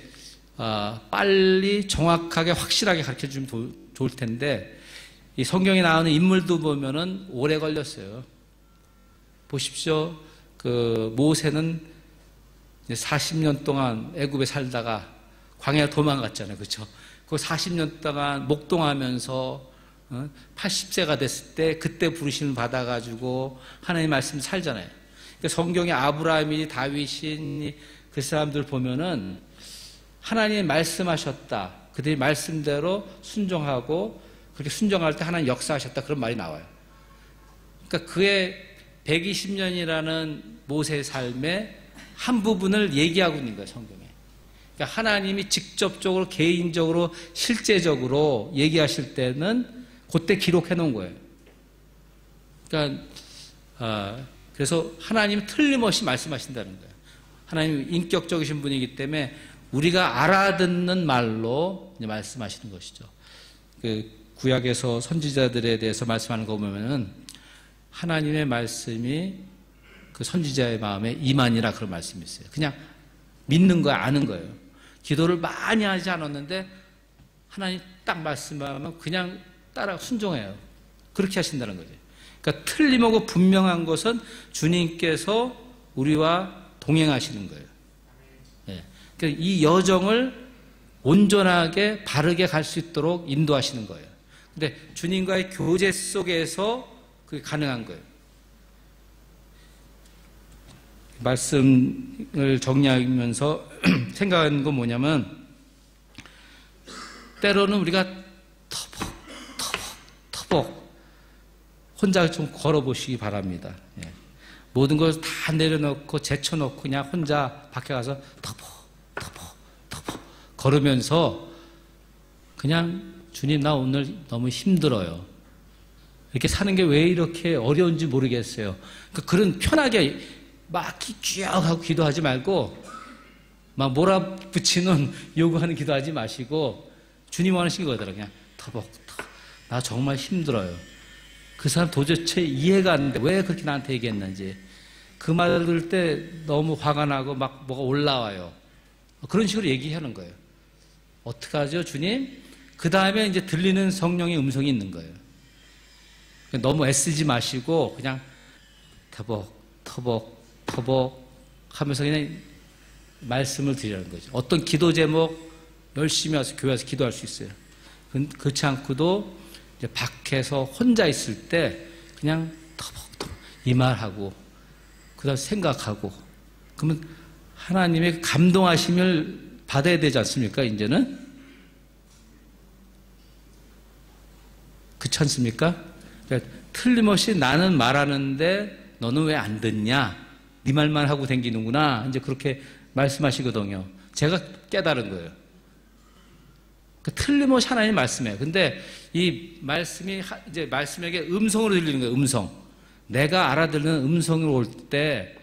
빨리 정확하게 확실하게 가르쳐 주면 좋을 텐데, 이 성경에 나오는 인물도 보면은 오래 걸렸어요. 보십시오. 그 모세는 40년 동안 애굽에 살다가 광야 도망갔잖아요. 그렇죠? 그 40년 동안 목동하면서 80세가 됐을 때 그때 부르심을 받아가지고 하나님 말씀 살잖아요. 그러니까 성경에 아브라함이, 다윗이, 그 사람들 보면은 하나님이 말씀하셨다, 그들이 말씀대로 순종하고 그렇게 순종할 때 하나님 역사하셨다, 그런 말이 나와요. 그러니까 그의 120년이라는 모세의 삶의 한 부분을 얘기하고 있는 거예요, 성경에. 그러니까 하나님이 직접적으로, 개인적으로, 실제적으로 얘기하실 때는 그때 기록해 놓은 거예요. 그러니까 그래서 하나님은 틀림없이 말씀하신다는 거예요. 하나님은 인격적이신 분이기 때문에 우리가 알아듣는 말로 이제 말씀하시는 것이죠. 그 구약에서 선지자들에 대해서 말씀하는 거 보면은 하나님의 말씀이 그 선지자의 마음에 임하니라, 그런 말씀이 있어요. 그냥 믿는 거야, 아는 거예요. 기도를 많이 하지 않았는데 하나님 딱 말씀하면 그냥 따라 순종해요. 그렇게 하신다는 거죠. 그러니까 틀림없고 분명한 것은 주님께서 우리와 동행하시는 거예요. 네. 그러니까 이 여정을 온전하게 바르게 갈 수 있도록 인도하시는 거예요. 근데 주님과의 교제 속에서 그게 가능한 거예요. 말씀을 정리하면서 생각하는 건 뭐냐면, 때로는 우리가 터벅 혼자 좀 걸어보시기 바랍니다. 예. 모든 걸 다 내려놓고 제쳐놓고 그냥 혼자 밖에 가서 터벅 걸으면서 그냥 주님, 나 오늘 너무 힘들어요. 이렇게 사는 게 왜 이렇게 어려운지 모르겠어요. 그런 편하게 막 쭉 하고 기도하지 말고, 막 몰아붙이는 요구하는 기도하지 마시고, 주님 원하시는 거더라고요. 그냥 터벅. 나 정말 힘들어요. 그 사람 도대체 이해가 안 돼. 왜 그렇게 나한테 얘기했는지. 그 말 들을 때 너무 화가 나고 막 뭐가 올라와요. 그런 식으로 얘기하는 거예요. 어떡하죠, 주님? 그 다음에 이제 들리는 성령의 음성이 있는 거예요. 너무 애쓰지 마시고 그냥 터벅 하면서 그냥 말씀을 드리라는 거죠. 어떤 기도 제목 열심히 와서 교회 와서 기도할 수 있어요. 그렇지 않고도 이제 밖에서 혼자 있을 때 그냥 터벅 이 말하고 그다음 생각하고, 그러면 하나님의 감동하심을 받아야 되지 않습니까? 이제는 그렇지 않습니까? 그러니까 틀림없이 나는 말하는데 너는 왜 안 듣냐? 네 말만 하고 댕기는구나. 이제 그렇게 말씀하시거든요. 제가 깨달은 거예요. 틀림없이 하나님 말씀이에요. 근데 이 말씀이 이제 말씀에게 음성으로 들리는 거예요. 음성. 내가 알아듣는 음성으로 올 때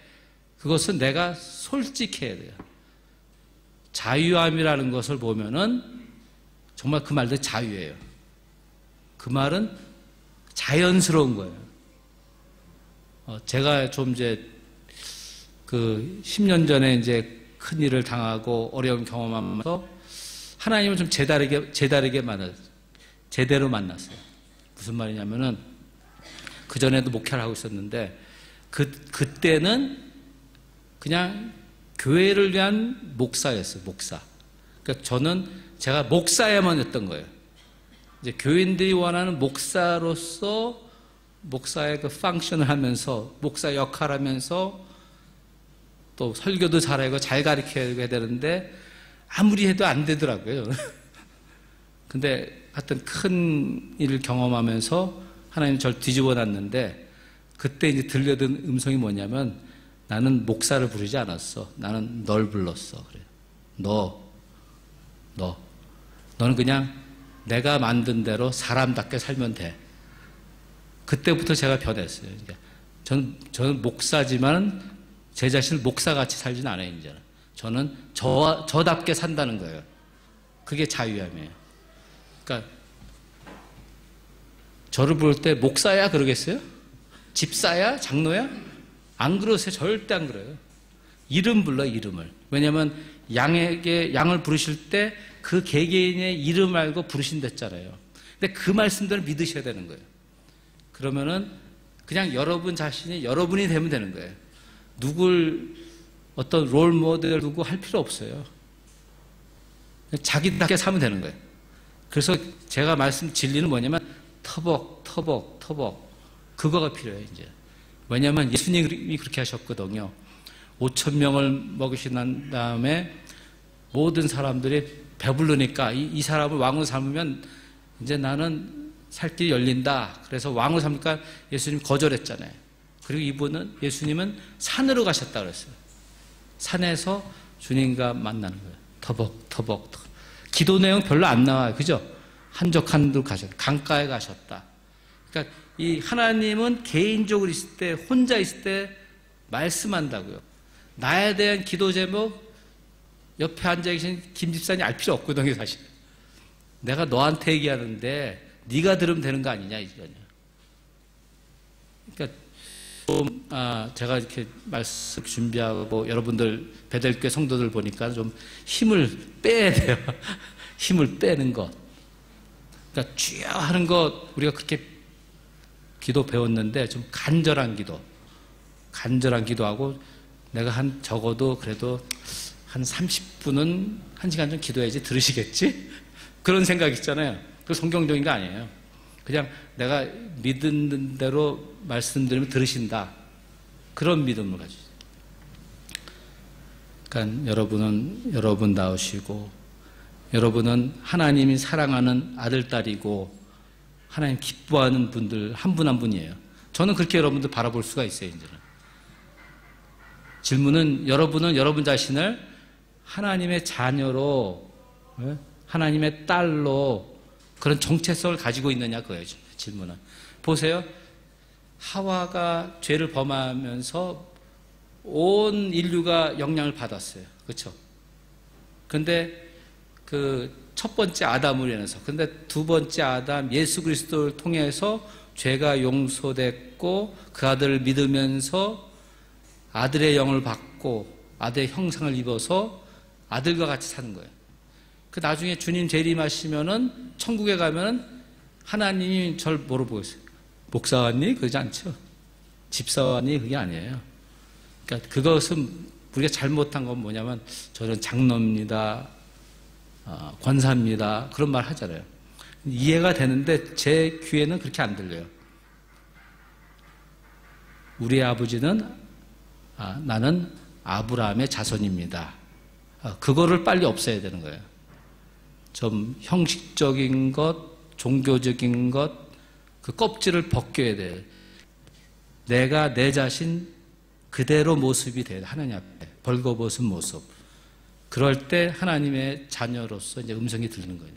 그것은 내가 솔직해야 돼요. 자유함이라는 것을 보면은 정말 그 말도 자유예요. 그 말은 자연스러운 거예요. 제가 좀 이제 그 10년 전에 이제 큰 일을 당하고 어려운 경험하면서 하나님을 좀 제대로 만났어요. 무슨 말이냐면은, 그전에도 목회를 하고 있었는데, 그때는 그냥 교회를 위한 목사였어요, 목사. 그러니까 제가 목사야만 했던 거예요. 이제 교인들이 원하는 목사로서 목사의 그 펑션을 하면서, 목사 역할 하면서, 또 설교도 잘하고 잘 가르쳐야 되는데, 아무리 해도 안 되더라고요. 근데 하여튼 큰 일을 경험하면서 하나님 저를 뒤집어 놨는데, 그때 이제 들려든 음성이 뭐냐면, 나는 목사를 부르지 않았어. 나는 널 불렀어. 그래요. 너는 그냥 내가 만든 대로 사람답게 살면 돼. 그때부터 제가 변했어요. 저는 목사지만 제 자신을 목사같이 살지는 않아요, 이제는. 저는 저답게 산다는 거예요. 그게 자유함이에요. 그러니까, 저를 부를 때 목사야? 그러겠어요? 집사야? 장로야? 안 그러세요. 절대 안 그래요. 이름 불러, 이름을. 왜냐면 양을 부르실 때 그 개개인의 이름 알고 부르신댔잖아요. 근데 그 말씀들을 믿으셔야 되는 거예요. 그러면은 그냥 여러분 자신이 여러분이 되면 되는 거예요. 누굴 어떤 롤 모델 두고 할 필요 없어요. 자기답게 살면 되는 거예요. 그래서 제가 말씀 진리는 뭐냐면 터벅 그거가 필요해요. 이제 왜냐하면 예수님이 그렇게 하셨거든요. 5,000명을 먹이신 난 다음에 모든 사람들이 배부르니까 이 사람을 왕으로 삼으면 이제 나는 살 길이 열린다. 그래서 왕으로 삼니까 예수님 거절했잖아요. 그리고 예수님은 산으로 가셨다 그랬어요. 산에서 주님과 만나는 거예요. 터벅. 기도 내용 별로 안 나와요. 그죠? 한적한데 가셨다. 강가에 가셨다. 그러니까 이 하나님은 개인적으로 있을 때, 혼자 있을 때 말씀한다고요. 나에 대한 기도 제목 옆에 앉아 계신 김 집사님 알 필요 없거든요, 사실. 내가 너한테 얘기하는데 네가 들으면 되는 거 아니냐, 이거냐. 그러니까 제가 이렇게 말씀 준비하고 여러분들 베델교회 성도들 보니까 좀 힘을 빼야 돼요. 힘을 빼는 것. 그러니까 주여 하는 것 우리가 그렇게 기도 배웠는데 좀 간절한 기도하고 내가 적어도 그래도 한 30분은 1시간 좀 기도해야지 들으시겠지? 그런 생각 있잖아요. 그 성경적인 거 아니에요. 그냥 내가 믿는 대로 말씀드리면 들으신다. 그런 믿음을 가지세요. 그러니까 여러분은 여러분다우시고 여러분은 하나님이 사랑하는 아들, 딸이고 하나님 기뻐하는 분들 한 분 한 분이에요. 저는 그렇게 여러분들 바라볼 수가 있어요. 이제는. 질문은 여러분은 여러분 자신을 하나님의 자녀로, 하나님의 딸로 그런 정체성을 가지고 있느냐 그거예요. 질문은. 보세요. 하와가 죄를 범하면서 온 인류가 영향을 받았어요. 그렇죠? 근데 그 첫 번째 아담으로 인해서, 근데 두 번째 아담 예수 그리스도를 통해서 죄가 용서됐고 그 아들을 믿으면서 아들의 영을 받고 아들의 형상을 입어서 아들과 같이 사는 거예요. 그 나중에 주님 재림하시면은 천국에 가면은 하나님이 절 뭐로 보겠어요? 목사 왔니? 그러지 않죠. 집사 왔니? 그게 아니에요. 그러니까 그것은 우리가 잘못한 건 뭐냐면 저는 장로입니다. 권사입니다. 그런 말 하잖아요. 이해가 되는데 제 귀에는 그렇게 안 들려요. 우리 아버지는 나는 아브라함의 자손입니다. 그거를 빨리 없애야 되는 거예요. 좀 형식적인 것, 종교적인 것, 그 껍질을 벗겨야 돼요. 내가 내 자신 그대로 모습이 돼야 돼. 하나님 앞에 벌거벗은 모습. 그럴 때 하나님의 자녀로서 이제 음성이 들리는 거예요.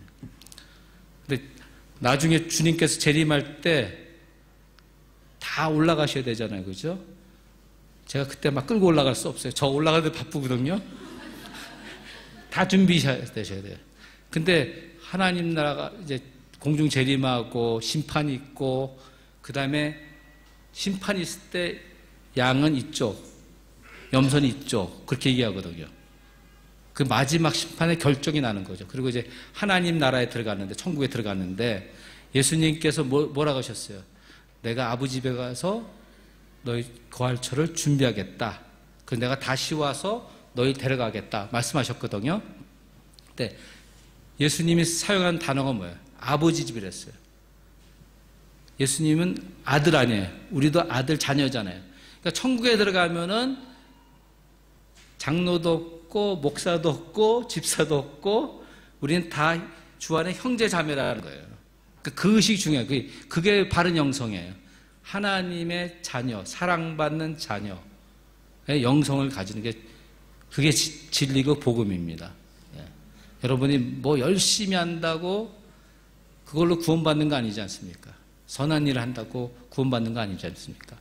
근데 나중에 주님께서 재림할 때 다 올라가셔야 되잖아요. 그죠? 제가 그때 막 끌고 올라갈 수 없어요. 저 올라가도 바쁘거든요. 다 준비되셔야 돼요. 근데 하나님 나라가 이제 공중 재림하고 심판이 있고, 그 다음에 심판이 있을 때 양은 이쪽, 염소는 이쪽, 그렇게 얘기하거든요. 그 마지막 심판의 결정이 나는 거죠. 그리고 이제 하나님 나라에 들어갔는데, 천국에 들어갔는데, 예수님께서 뭐라고 하셨어요? 내가 아버지 집에 가서 너희 거할처를 준비하겠다. 그래서 내가 다시 와서 너희 데려가겠다. 말씀하셨거든요. 근데 예수님이 사용한 단어가 뭐예요? 아버지 집이랬어요. 예수님은 아들 아니에요. 우리도 아들 자녀잖아요. 그러니까 천국에 들어가면은 장로도 없고 목사도 없고 집사도 없고 우리는 다 주 안에 형제 자매라는 거예요. 그러니까 그 의식이 중요해요. 그게 바른 영성이에요. 하나님의 자녀, 사랑받는 자녀의 영성을 가지는 게 그게 진리고 복음입니다. 예. 여러분이 뭐 열심히 한다고 그걸로 구원받는 거 아니지 않습니까? 선한 일을 한다고 구원받는 거 아니지 않습니까?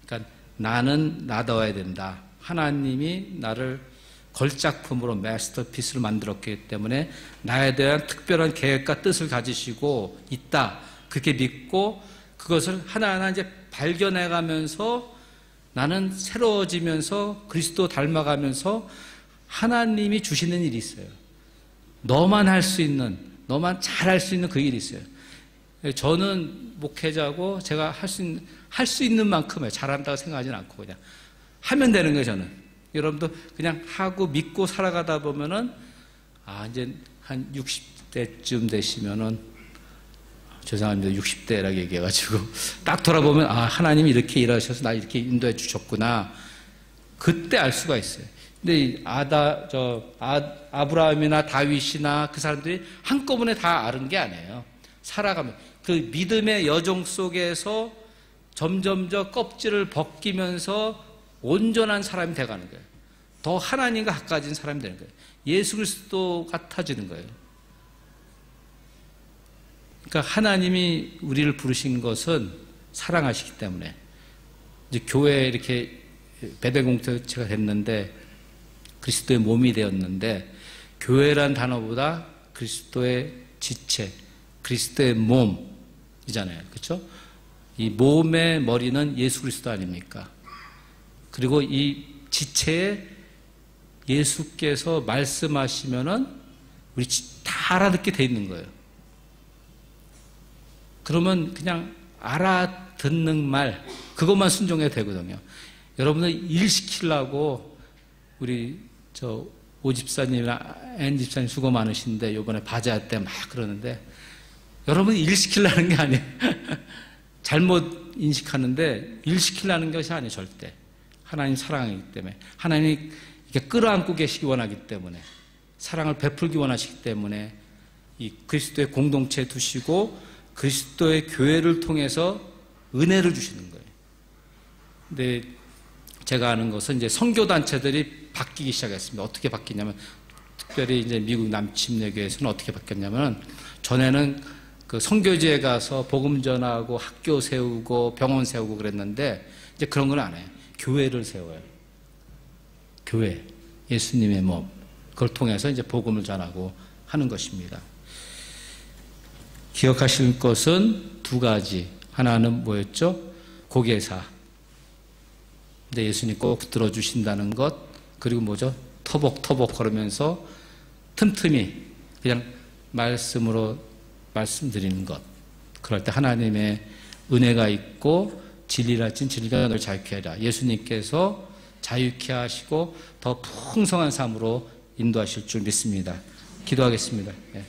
그러니까 나는 나다워야 된다. 하나님이 나를 걸작품으로 마스터피스를 만들었기 때문에 나에 대한 특별한 계획과 뜻을 가지시고 있다. 그렇게 믿고 그것을 하나하나 이제 발견해가면서 나는 새로워지면서 그리스도 닮아가면서 하나님이 주시는 일이 있어요. 너만 할 수 있는, 너만 잘할 수 있는 그 일이 있어요. 저는 목회자고 제가 할 수 있는 만큼에 잘한다고 생각하지는 않고 그냥 하면 되는 거예요, 저는. 여러분도 그냥 하고 믿고 살아가다 보면은, 이제 한 60대쯤 되시면은, 죄송합니다. 60대라고 얘기해가지고, 딱 돌아보면, 하나님이 이렇게 일하셔서 나 이렇게 인도해 주셨구나. 그때 알 수가 있어요. 근데 아브라함이나 다윗이나 그 사람들이 한꺼번에 다 아는 게 아니에요. 살아가면. 그 믿음의 여정 속에서 점점 껍질을 벗기면서 온전한 사람이 돼가는 거예요. 더 하나님과 가까워진 사람이 되는 거예요. 예수 그리스도 같아지는 거예요. 그러니까 하나님이 우리를 부르신 것은 사랑하시기 때문에 이제 교회에 이렇게 배배공동체가 됐는데 그리스도의 몸이 되었는데 교회란 단어보다 그리스도의 지체, 그리스도의 몸이잖아요. 그렇죠? 이 몸의 머리는 예수 그리스도 아닙니까? 그리고 이 지체에 예수께서 말씀하시면은 우리 다 알아듣게 돼 있는 거예요. 그러면 그냥 알아듣는 말, 그것만 순종해도 되거든요. 여러분들 일 시키려고 우리 오 집사님이나 앤 집사님 수고 많으신데 요번에 바자 때 막 그러는데 여러분이 일 시키려는 게 아니에요. 잘못 인식하는데 일 시키려는 것이 아니에요, 절대. 하나님 사랑하기 때문에 하나님이 이렇게 끌어안고 계시기 원하기 때문에 사랑을 베풀기 원하시기 때문에 이 그리스도의 공동체에 두시고 그리스도의 교회를 통해서 은혜를 주시는 거예요. 근데 제가 아는 것은 이제 선교단체들이 바뀌기 시작했습니다. 어떻게 바뀌냐면 특별히 이제 미국 남침례교회에서는 어떻게 바뀌었냐면 전에는 그 선교지에 가서 복음 전하고 학교 세우고 병원 세우고 그랬는데 이제 그런 건 안 해요. 교회를 세워요. 교회, 예수님의 몸, 그걸 통해서 이제 복음을 전하고 하는 것입니다. 기억하실 것은 두 가지. 하나는 뭐였죠? 고개사. 근데 예수님 꼭 들어주신다는 것, 그리고 뭐죠? 터벅터벅 걸으면서 틈틈이 그냥 말씀으로 말씀드리는 것. 그럴 때 하나님의 은혜가 있고 진리랄진 진리가 널 자유케 하리라. 예수님께서 자유케 하시고 더 풍성한 삶으로 인도하실 줄 믿습니다. 기도하겠습니다. 네.